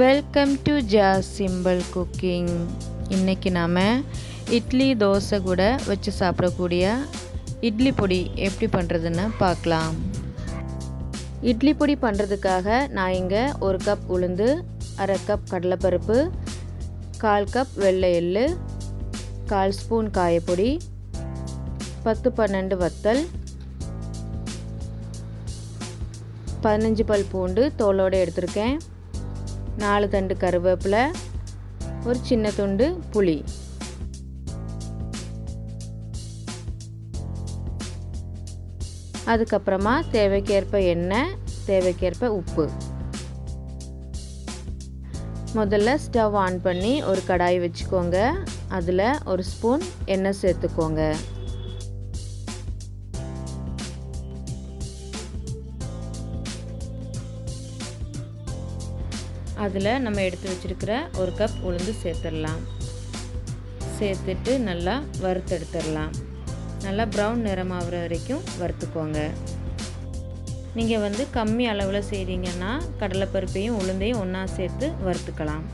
Welcome to Jas simple cooking. இன்றைக்கி நாம் இட்லி தோசை கூட வச்சு சாப்பிடக்கூடிய இட்லி பொடி எப்படி பண்ணுறதுன்னு பார்க்கலாம். இட்லி பொடி பண்ணுறதுக்காக நான் இங்கே 1 கப் உளுந்து, 1/2 கப் கடலைப்பருப்பு, 1/4 கப் வெள்ளை எள்ளு, 1/4 ஸ்பூன் காயப்பொடி, 10-12 வத்தல், 15 பல் பூண்டு தோலோடு எடுத்திருக்கேன், 4 தண்டு கருவேப்பிலை, ஒரு சின்ன துண்டு புளி. அதுக்கப்புறமா தேவைக்கேற்ப எண்ணெய், தேவைக்கேற்ப உப்பு. முதல்ல ஸ்டவ் ஆன் பண்ணி ஒரு கடாய் வச்சுக்கோங்க. அதில் 1 ஸ்பூன் எண்ணெய் சேர்த்துக்கோங்க. அதில் நம்ம எடுத்து வச்சுருக்கிற 1 கப் உளுந்து சேர்த்துடலாம். சேர்த்துட்டு நல்லா வறுத்தெடுத்துடலாம். நல்லா ப்ரௌன் நிறமாகிற வரைக்கும் வறுத்துக்கோங்க. நீங்கள் கம்மி அளவில் செய்கிறீங்கன்னா கடலைப்பருப்பையும் உளுந்தையும் ஒன்றா சேர்த்து வறுத்துக்கலாம்.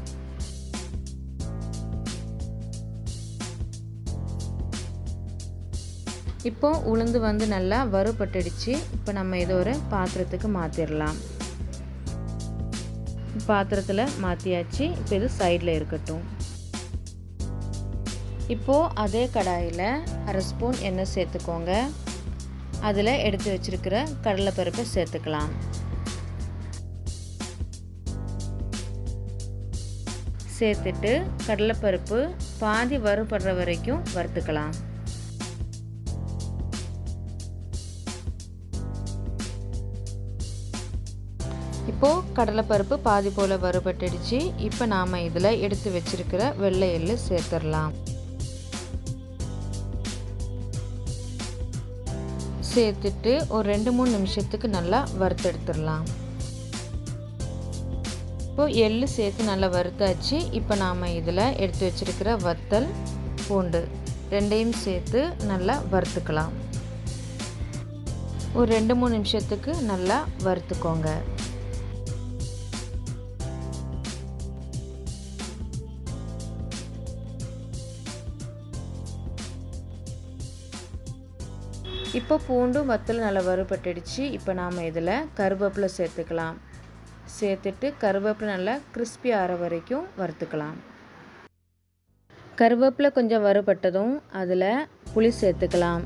இப்போது உளுந்து நல்லா வறுபட்டுடுச்சு. இப்போ நம்ம இதை ஒரு பாத்திரத்துக்கு மாற்றிடலாம். பாத்திரத்தில் மாற்றியாச்சு. இப்போ இது சைடில் இருக்கட்டும். இப்போது அதே கடாயில் 1/2 ஸ்பூன் எண்ணெய் சேர்த்துக்கோங்க. அதில் எடுத்து வச்சுருக்கிற கடலைப்பருப்பை சேர்த்துக்கலாம். சேர்த்துட்டு கடலைப்பருப்பு பாதி வறுபடுற வரைக்கும் வறுத்துக்கலாம். இப்போது கடலைப்பருப்பு பாதி போல் வறுபட்டுடுச்சு. இப்போ நாம் இதில் எடுத்து வச்சுருக்கிற வெள்ளை எள்ளு சேர்த்துடலாம். சேர்த்துட்டு ஒரு 2-3 நிமிஷத்துக்கு நல்லா வறுத்தெடுத்துடலாம். இப்போது எள்ளு சேர்த்து நல்லா வறுத்தாச்சு. இப்போ நாம் இதில் எடுத்து வச்சுருக்கிற வத்தல், பூண்டு ரெண்டையும் சேர்த்து நல்லா வறுத்துக்கலாம். ஒரு 2-3 நிமிஷத்துக்கு நல்லா வறுத்துக்கோங்க. இப்போ பூண்டும் வத்தல் நல்லா வறுபட்டுடுச்சு. இப்போ நாம் இதில் கருவேப்பிலை சேர்த்துக்கலாம். சேர்த்துட்டு கருவேப்பிலை நல்லா கிறிஸ்பி ஆகிற வரைக்கும் வறுத்துக்கலாம். கருவேப்பிலை கொஞ்சம் வறுபட்டதும் அதில் புளி சேர்த்துக்கலாம்.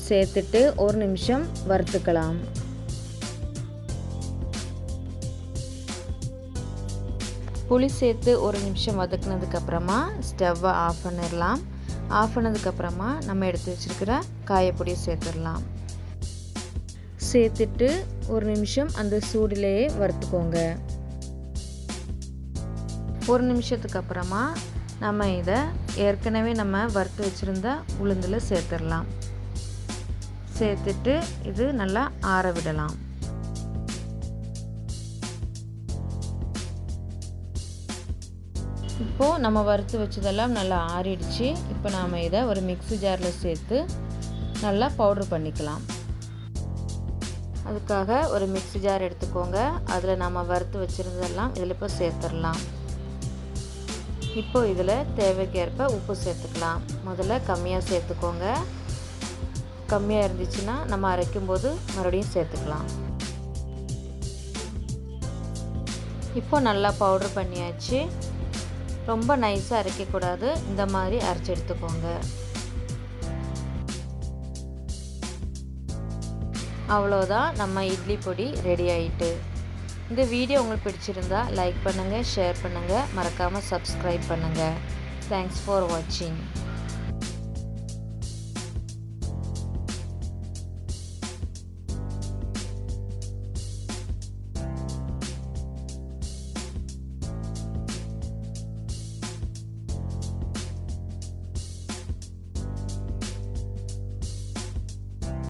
சேர்த்துட்டு 1 நிமிஷம் வறுத்துக்கலாம். புளி சேர்த்து 1 நிமிஷம் வதக்குனதுக்கப்புறமா ஸ்டவ்வை ஆஃப் பண்ணிடலாம். ஆஃப் பண்ணதுக்கப்புறமா நம்ம எடுத்து வச்சுருக்கிற காயப்பொடியை சேர்த்துடலாம். சேர்த்துட்டு 1 நிமிஷம் அந்த சூடிலேயே வறுத்துக்கோங்க. 1 நிமிஷத்துக்கு அப்புறமா நம்ம இதை ஏற்கனவே நம்ம வறுத்து வச்சுருந்த உளுந்தில் சேர்த்துடலாம். சேர்த்துட்டு இது நல்லா ஆற விடலாம். இப்போது நம்ம வறுத்து வச்சதெல்லாம் நல்லா ஆறிடுச்சு. இப்போ நாம் இதை ஒரு மிக்ஸி ஜாரில் சேர்த்து நல்லா பவுட்ரு பண்ணிக்கலாம். அதுக்காக ஒரு மிக்ஸி ஜார் எடுத்துக்கோங்க. அதில் நம்ம வறுத்து வச்சுருந்ததெல்லாம் இதில் இப்போ சேர்த்துடலாம். இப்போது இதில் தேவைக்கேற்ப உப்பு சேர்த்துக்கலாம். முதல்ல கம்மியாக சேர்த்துக்கோங்க. கம்மியாக இருந்துச்சுன்னா நம்ம அரைக்கும்போது மறுபடியும் சேர்த்துக்கலாம். இப்போ நல்லா பவுட்ரு பண்ணியாச்சு. ரொம்ப நைஸாக அரைக்கக்கூடாது. இந்த மாதிரி அரைச்சி எடுத்துக்கோங்க. அவ்வளோதான், நம்ம இட்லி பொடி ரெடி ஆகிட்டு. இந்த வீடியோ உங்களுக்கு பிடிச்சிருந்தா லைக் பண்ணுங்கள், ஷேர் பண்ணுங்கள், மறக்காமல் சப்ஸ்கிரைப் பண்ணுங்கள். தேங்க்ஸ் ஃபார் வாட்சிங்.